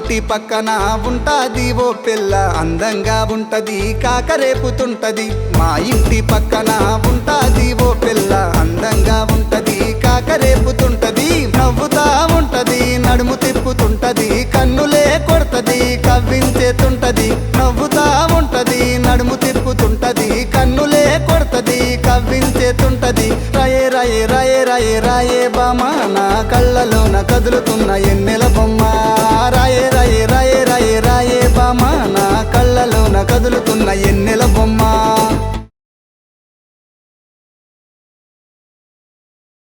ఇంటి పక్కన ఉంటాది ఓ పిల్ల అందంగా ఉంటది కాకరేపుతుంటది మా ఇంటి పక్కన ఉంటాది ఓ పిల్ల అందంగా ఉంటది కాకరేపుతుంటది నవ్వుతా ఉంటది నడుము తిప్పుతుంటది కన్నులే కొడతది కవ్వించేతుంటది నవ్వుతా ఉంటది నడుము తిప్పుతుంటది కన్నులే కొడతది కవ్వించేతుంటది రాయే రాయే రాయే రాయే రాయే బామా నా కళ్ళలోన కదులుతున్న ఎన్నెల బొమ్మ రాయే రాయే రాయే రాయే రాయే బామా నా కళ్ళలోన కదులుతున్న ఎన్నెల